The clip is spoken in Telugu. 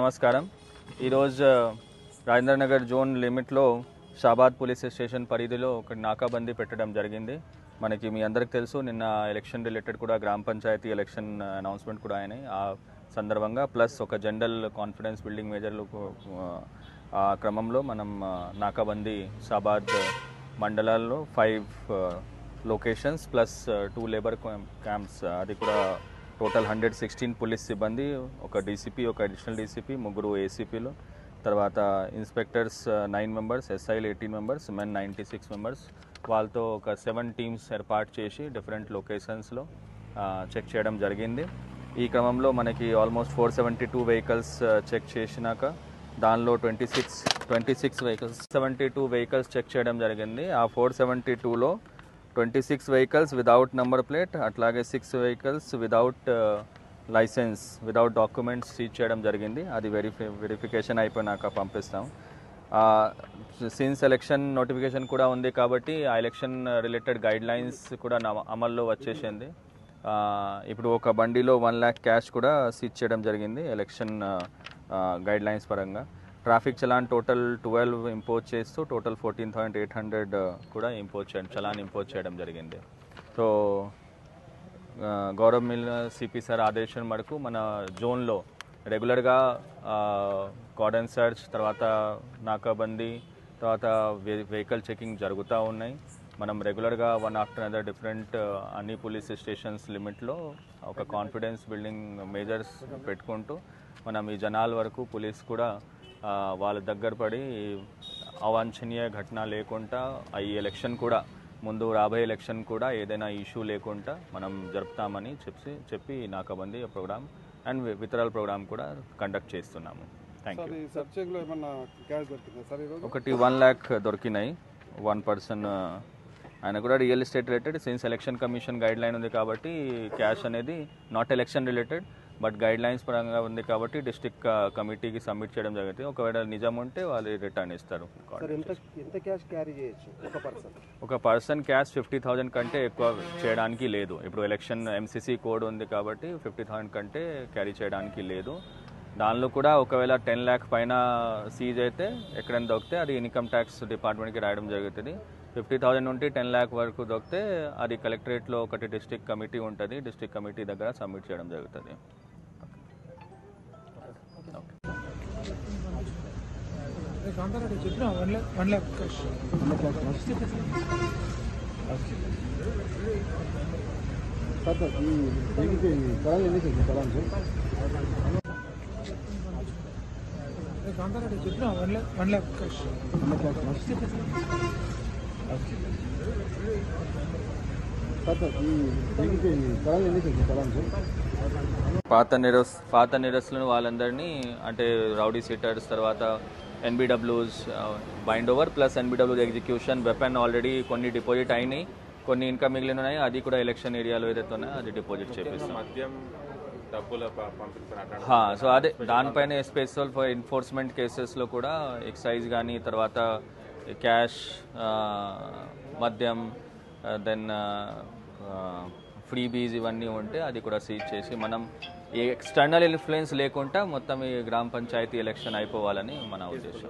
నమస్కారం. ఈరోజు రాజేంద్ర నగర్ జోన్ లిమిట్లో షాబాద్ పోలీస్ స్టేషన్ పరిధిలో ఒక నాకాబందీ పెట్టడం జరిగింది. మనకి మీ అందరికి తెలుసు, నిన్న ఎలక్షన్ రిలేటెడ్ కూడా గ్రామ పంచాయతీ ఎలక్షన్ అనౌన్స్మెంట్ కూడా అయినాయి. ఆ సందర్భంగా ప్లస్ ఒక జనరల్ కాన్ఫిడెన్స్ బిల్డింగ్ మేజర్లు ఆ క్రమంలో మనం నాకాబందీ షాబాద్ మండలాల్లో 5 లొకేషన్స్ ప్లస్ 2 లేబర్ క్యాంప్స్, అది కూడా టోటల్ 116 పోలీస్ సిబ్బంది, ఒక డీసీపీ, ఒక అడిషనల్ డీసీపీ, 3 ఏసీపీలు, తర్వాత ఇన్స్పెక్టర్స్ 9 మెంబర్స్, ఎస్ఐలు 18 మెంబర్స్, మెన్ 96 మెంబర్స్, వాళ్ళతో ఒక 7 టీమ్స్ ఏర్పాటు చేసి డిఫరెంట్ లొకేషన్స్లో చెక్ చేయడం జరిగింది. ఈ క్రమంలో మనకి ఆల్మోస్ట్ 472 వెహికల్స్ చెక్ చేసినాక దానిలో 26 వెహికల్స్ 72 వెహికల్స్ చెక్ చేయడం జరిగింది. ఆ 472లో 26 వెహికల్స్ వితౌట్ నంబర్ ప్లేట్, అట్లాగే 6 vehicles without licence, without documents seize చేయడం జరిగింది. అది వెరిఫికేషన్ అయిపోయినాక పంపిస్తాం. సిన్స్ ఎలక్షన్ నోటిఫికేషన్ కూడా ఉంది కాబట్టి ఆ ఎలక్షన్ రిలేటెడ్ గైడ్ లైన్స్ కూడా అమల్లో వచ్చేసింది. ఇప్పుడు ఒక బండిలో 1 lakh క్యాష్ కూడా సీజ్ చేయడం జరిగింది ఎలక్షన్ గైడ్ లైన్స్ పరంగా. ట్రాఫిక్ చలాన్ టోటల్ 12 ఇంపోజ్ చేస్తూ టోటల్ 14,800 కూడా చలాన్ ఇంపోజ్ చేయడం జరిగింది. సో గౌరవ్ మిల్ సిపి సార్ ఆదేశం మేరకు మన జోన్లో రెగ్యులర్గా కార్డన్ సర్చ్, తర్వాత నాకాబందీ, తర్వాత వెహికల్ చెకింగ్ జరుగుతూ ఉన్నాయి. మనం రెగ్యులర్గా వన్ ఆఫ్టర్ అనదర్ డిఫరెంట్ అన్ని పోలీస్ స్టేషన్స్ లిమిట్లో ఒక కాన్ఫిడెన్స్ బిల్డింగ్ మేజర్స్ పెట్టుకుంటూ మనం ఈ జనాల వరకు పోలీస్ కూడా వాళ్ళ దగ్గర పడి అవాంఛనీయ ఘటన లేకుండా ఈ ఎలక్షన్ కూడా ముందు రాబోయే ఎలక్షన్ కూడా ఏదైనా ఇష్యూ లేకుండా మనం జరుపుతామని చెప్పి నాకాబందీ ప్రోగ్రామ్ అండ్ వితరాల ప్రోగ్రామ్ కూడా కండక్ట్ చేస్తున్నాము. Thank you. ఒకటి 1 lakh దొరికినాయి. 1 person ఆయన కూడా real estate related. Since election commission guide line ఉంది కాబట్టి క్యాష్ అనేది not election related but guide lines పరంగా ఉంది కాబట్టి డిస్ట్రిక్ట్ కమిటీకి సబ్మిట్ చేయడం జరుగుతుంది. ఒకవేళ నిజం ఉంటే వాళ్ళు రిటర్న్ ఇస్తారు. ఒక పర్సన్ క్యాష్ 50,000 కంటే ఎక్కువ చేయడానికి లేదు. ఇప్పుడు ఎలక్షన్ ఎంసీసీ కోడ్ ఉంది కాబట్టి 50,000 కంటే క్యారీ చేయడానికి లేదు. దానిలో కూడా ఒకవేళ 10 lakh పైన సీజ్ అయితే ఎక్కడైనా దొరికితే అది ఇన్కమ్ ట్యాక్స్ డిపార్ట్మెంట్కి రాయడం జరుగుతుంది. 50,000 నుండి 10 lakh వరకు దొరికితే అది కలెక్టరేట్లో ఒకటి డిస్ట్రిక్ట్ కమిటీ ఉంటుంది, డిస్ట్రిక్ట్ కమిటీ దగ్గర సబ్మిట్ చేయడం జరుగుతుంది. పాత నిరస్తులను వాళ్ళందరినీ అంటే రౌడీ సీటర్స్, తర్వాత NBWs bind over plus NBW execution, weapon already కొన్ని డిపాజిట్ అయినాయి, కొన్ని ఇంకా మిగిలిన ఉన్నాయి. అది కూడా ఎలక్షన్ ఏరియాలో ఏదైతే ఉన్నాయో అది డిపాజిట్ చేపిస్తాం. సో అదే దానిపైన స్పెషల్ ఫర్ ఎన్ఫోర్స్మెంట్ కేసెస్లో కూడా ఎక్సైజ్ కానీ, తర్వాత క్యాష్, మద్యం, దెన్ ఫ్రీబీస్ ఇవన్నీ ఉంటే అది కూడా సీజ్ చేసి మనం ఈ ఎక్స్టర్నల్ ఇన్ఫ్లుయెన్స్ లేకుండా మొత్తం ఈ గ్రామ పంచాయతీ ఎలక్షన్ అయిపోవాలని మన ఉద్దేశం.